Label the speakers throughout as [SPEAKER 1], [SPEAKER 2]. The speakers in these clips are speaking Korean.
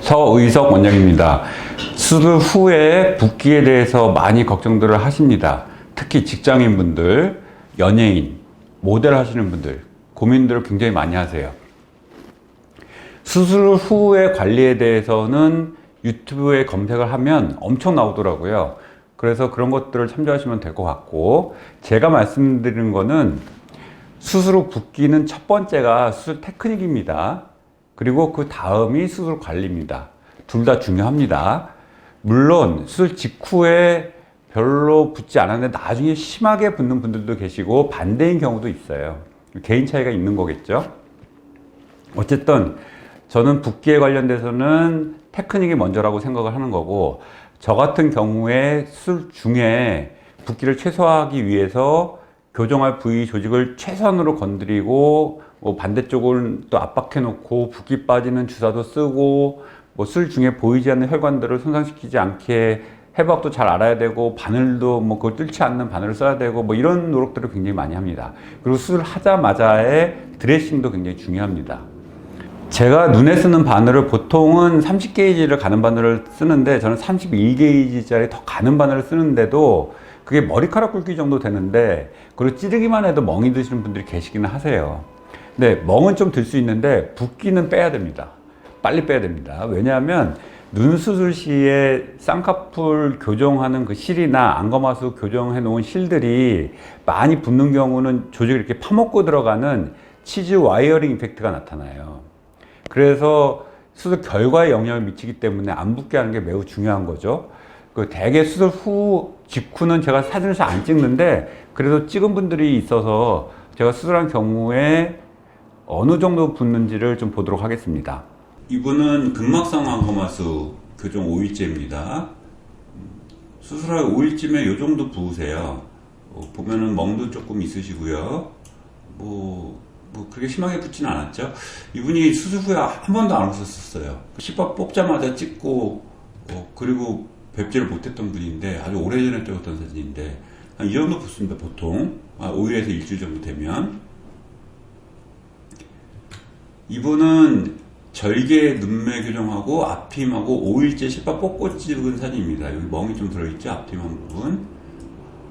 [SPEAKER 1] 서의석 원장입니다. 수술 후에 붓기에 대해서 많이 걱정들을 하십니다. 특히 직장인분들, 연예인, 모델 하시는 분들 고민들을 굉장히 많이 하세요. 수술 후의 관리에 대해서는 유튜브에 검색을 하면 엄청 나오더라고요. 그래서 그런 것들을 참조하시면 될 것 같고, 제가 말씀드리는 거는 수술 후 붓기는 첫 번째가 수술 테크닉입니다. 그리고 그 다음이 수술 관리입니다. 둘 다 중요합니다. 물론 수술 직후에 별로 붓지 않았는데 나중에 심하게 붓는 분들도 계시고 반대인 경우도 있어요. 개인 차이가 있는 거겠죠. 어쨌든 저는 붓기에 관련돼서는 테크닉이 먼저라고 생각을 하는 거고, 저 같은 경우에 수술 중에 붓기를 최소화하기 위해서 교정할 부위 조직을 최선으로 건드리고, 반대쪽을 또 압박해 놓고 붓기 빠지는 주사도 쓰고, 수술 중에 보이지 않는 혈관들을 손상시키지 않게 해부학도 잘 알아야 되고, 바늘도 그걸 뚫지 않는 바늘을 써야 되고, 이런 노력들을 굉장히 많이 합니다. 그리고 수술하자마자의 드레싱도 굉장히 중요합니다. 제가 눈에 쓰는 바늘을 보통은 30게이지를 가는 바늘을 쓰는데, 저는 31게이지짜리 더 가는 바늘을 쓰는데도 그게 머리카락 굵기 정도 되는데, 그리고 찌르기만 해도 멍이 드시는 분들이 계시기는 하세요. 근데 멍은 좀 들 수 있는데 붓기는 빼야 됩니다. 빨리 빼야 됩니다. 왜냐하면 눈 수술 시에 쌍꺼풀 교정하는 그 실이나 안검하수 교정해 놓은 실들이 많이 붓는 경우는 조직을 이렇게 파먹고 들어가는 치즈 와이어링 이펙트가 나타나요. 그래서 수술 결과에 영향을 미치기 때문에 안 붓게 하는 게 매우 중요한 거죠. 대개 수술 후 직후는 제가 사진을 잘 안 찍는데, 그래도 찍은 분들이 있어서 제가 수술한 경우에 어느 정도 붓는지를 좀 보도록 하겠습니다. 이분은 근막상 안검하수 교정 5일째입니다. 수술할 5일쯤에 이 정도 부으세요. 보면은 멍도 조금 있으시고요. 그렇게 심하게 붓지는 않았죠. 이분이 수술 후에 한 번도 안 웃었었어요. 시밥 뽑자마자 찍고, 그리고 뵙지를 못했던 분인데, 아주 오래전에 찍었던 사진인데, 한 이 정도 붓습니다, 보통. 5일에서 일주일 정도 되면. 이분은 절개 눈매 교정하고 앞트임하고 5일째 시밥 뽑고 찍은 사진입니다. 여기 멍이 좀 들어있죠, 앞트임 한 부분.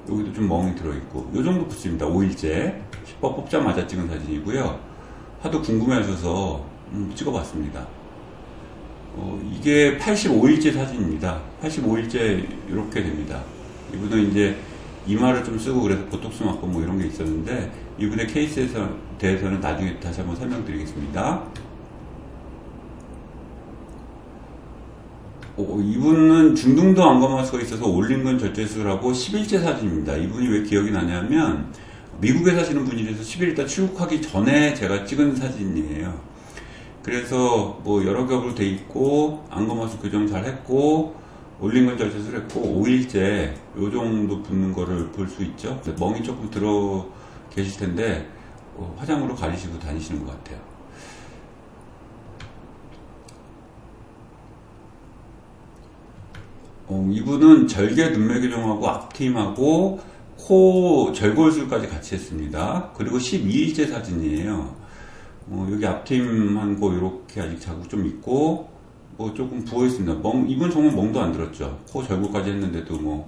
[SPEAKER 1] 여기도 좀 멍이 들어있고, 요 정도 붓습니다. 5일째 시밥 뽑자마자 찍은 사진이고요. 하도 궁금해 하셔서 찍어봤습니다. 이게 85일째 사진입니다. 85일째 이렇게 됩니다. 이분은 이제 이마를 좀 쓰고 그래서 보톡스 맞고 이런 게 있었는데, 이분의 케이스에 대해서는 나중에 다시 한번 설명드리겠습니다. 이분은 중등도 안검하수가 있어서 올림근 절제술하고 10일째 사진입니다. 이분이 왜 기억이 나냐면, 미국에 사시는 분이라서 10일 있다 출국하기 전에 제가 찍은 사진이에요. 그래서 여러 겹으로 돼 있고, 안검하수 교정 잘 했고, 올림근 절제술 했고, 5일째 요 정도 붓는 거를 볼 수 있죠. 멍이 조금 들어 계실 텐데, 화장으로 가리시고 다니시는 것 같아요. 이분은 절개 눈매 교정하고 앞트임하고 코 절골술까지 같이 했습니다. 그리고 12일째 사진이에요. 여기 앞트임한 거 이렇게 아직 자국 좀 있고, 조금 부어 있습니다. 이분 정말 멍도 안 들었죠. 코 절골까지 했는데도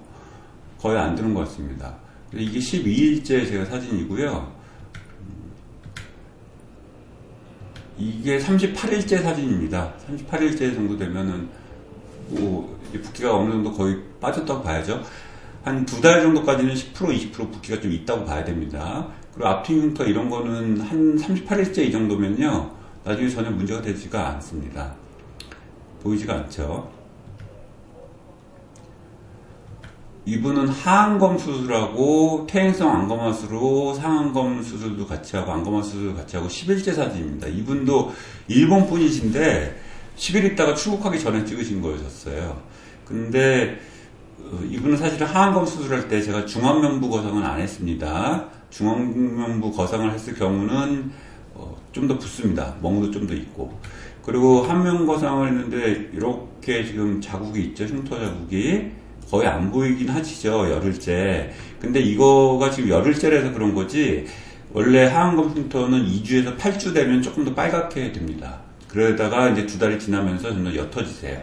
[SPEAKER 1] 거의 안 드는 것 같습니다. 이게 12일째 제가 사진이고요. 이게 38일째 사진입니다. 38일째 정도 되면은 붓기가 어느 정도 거의 빠졌다고 봐야죠. 한 2달 정도까지는 10%, 20% 붓기가 좀 있다고 봐야 됩니다. 그리고 앞트임 흉터 이런 거는 한 38일째 이 정도면요, 나중에 전혀 문제가 되지가 않습니다. 보이지가 않죠. 이분은 하안검 수술하고 퇴행성 안검하수로 상안검 수술도 같이 하고 안검하수 수술도 같이 하고 10일째 사진입니다. 이분도 일본 분이신데 10일 있다가 출국하기 전에 찍으신 거였어요. 근데 이분은 사실은 하안검 수술할 때 제가 중앙면부 거상은 안 했습니다. 중앙면부 거상을 했을 경우는 좀 더 붓습니다. 멍도 좀 더 있고. 그리고 한면 거상을 했는데 이렇게 지금 자국이 있죠. 흉터 자국이 거의 안 보이긴 하시죠, 열흘째. 근데 이거가 지금 열흘째라서 그런 거지, 원래 하안검 흉터는 2주에서 8주 되면 조금 더 빨갛게 됩니다. 그러다가 이제 2달이 지나면서 점점 옅어지세요.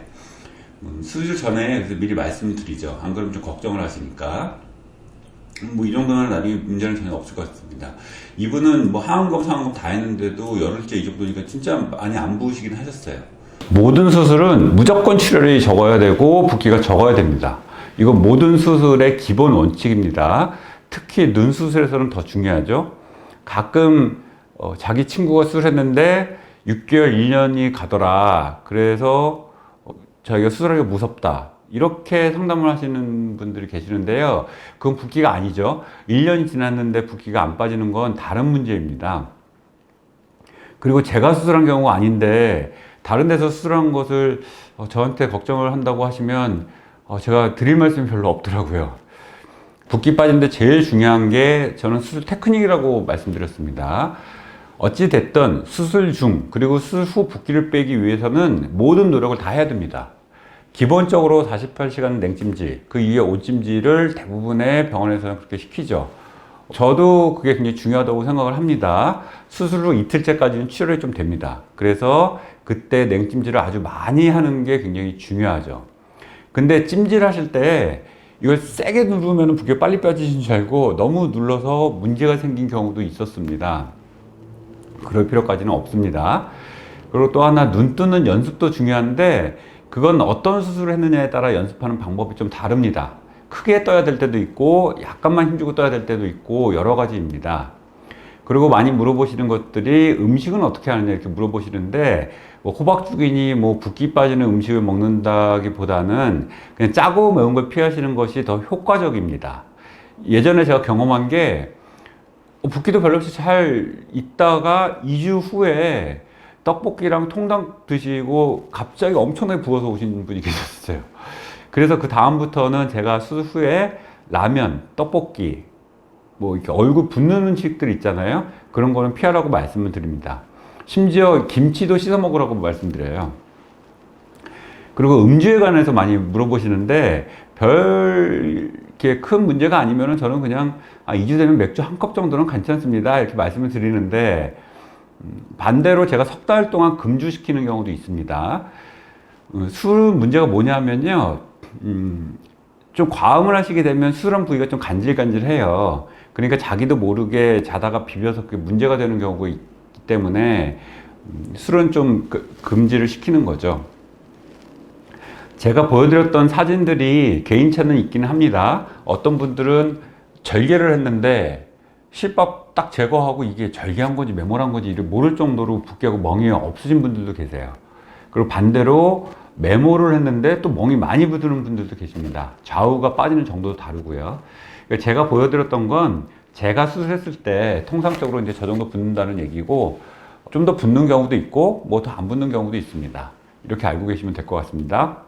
[SPEAKER 1] 수술 전에 그래서 미리 말씀드리죠. 안 그러면 좀 걱정을 하시니까. 뭐 이 정도는 나중에 문제는 전혀 없을 것 같습니다. 이분은 뭐 하안검 상안검 다 했는데도 열흘째 이 정도니까 진짜 많이 안 부으시긴 하셨어요. 모든 수술은 무조건 출혈이 적어야 되고 붓기가 적어야 됩니다. 이건 모든 수술의 기본 원칙입니다. 특히 눈 수술에서는 더 중요하죠. 가끔 자기 친구가 수술했는데 6개월, 1년이 가더라. 그래서 자기가 수술하기가 무섭다. 이렇게 상담을 하시는 분들이 계시는데요. 그건 붓기가 아니죠. 1년이 지났는데 붓기가 안 빠지는 건 다른 문제입니다. 그리고 제가 수술한 경우가 아닌데 다른 데서 수술한 것을 저한테 걱정을 한다고 하시면 제가 드릴 말씀이 별로 없더라고요. 붓기 빠지는데 제일 중요한 게 저는 수술 테크닉이라고 말씀드렸습니다. 어찌 됐든 수술 중 그리고 수술 후 붓기를 빼기 위해서는 모든 노력을 다 해야 됩니다. 기본적으로 48시간 냉찜질, 그 이후에 온찜질을 대부분의 병원에서는 그렇게 시키죠. 저도 그게 굉장히 중요하다고 생각을 합니다. 수술 후 이틀째까지는 출혈이 좀 됩니다. 그래서 그때 냉찜질을 아주 많이 하는 게 굉장히 중요하죠. 근데 찜질 하실 때 이걸 세게 누르면 붓기가 빨리 빠지신 줄 알고 너무 눌러서 문제가 생긴 경우도 있었습니다. 그럴 필요까지는 없습니다. 그리고 또 하나, 눈 뜨는 연습도 중요한데 그건 어떤 수술을 했느냐에 따라 연습하는 방법이 좀 다릅니다. 크게 떠야 될 때도 있고 약간만 힘주고 떠야 될 때도 있고 여러 가지입니다. 그리고 많이 물어보시는 것들이 음식은 어떻게 하느냐 이렇게 물어보시는데 뭐 호박죽이니 뭐 붓기 빠지는 음식을 먹는다기보다는 그냥 짜고 매운 걸 피하시는 것이 더 효과적입니다. 예전에 제가 경험한 게 붓기도 별로 없이 잘 있다가 2주 후에 떡볶이랑 통닭 드시고 갑자기 엄청나게 부어서 오신 분이 계셨어요. 그래서 그 다음부터는 제가 수술 후에 라면, 떡볶이, 뭐 이렇게 얼굴 붓는 음식들 있잖아요. 그런 거는 피하라고 말씀을 드립니다. 심지어 김치도 씻어 먹으라고 말씀드려요. 그리고 음주에 관해서 많이 물어보시는데 별 이렇게 큰 문제가 아니면은 저는 그냥 2주 되면 맥주 한 컵 정도는 괜찮습니다. 이렇게 말씀을 드리는데 반대로 제가 3달 동안 금주시키는 경우도 있습니다. 술 문제가 뭐냐면요. 좀 과음을 하시게 되면 수술한 부위가 좀 간질간질해요. 그러니까 자기도 모르게 자다가 비벼서 그게 문제가 되는 경우가 있기 때문에 술은 좀 금지를 시키는 거죠. 제가 보여드렸던 사진들이 개인차는 있긴 합니다. 어떤 분들은 절개를 했는데 실밥 딱 제거하고 이게 절개한 건지 메모한 건지 모를 정도로 붓기하고 멍이 없으신 분들도 계세요. 그리고 반대로 메모를 했는데 또 멍이 많이 붙는 분들도 계십니다. 좌우가 빠지는 정도도 다르고요. 그러니까 제가 보여드렸던 건 제가 수술했을 때 통상적으로 이제 저 정도 붓는다는 얘기고 좀 더 붓는 경우도 있고 뭐 더 안 붓는 경우도 있습니다. 이렇게 알고 계시면 될 것 같습니다.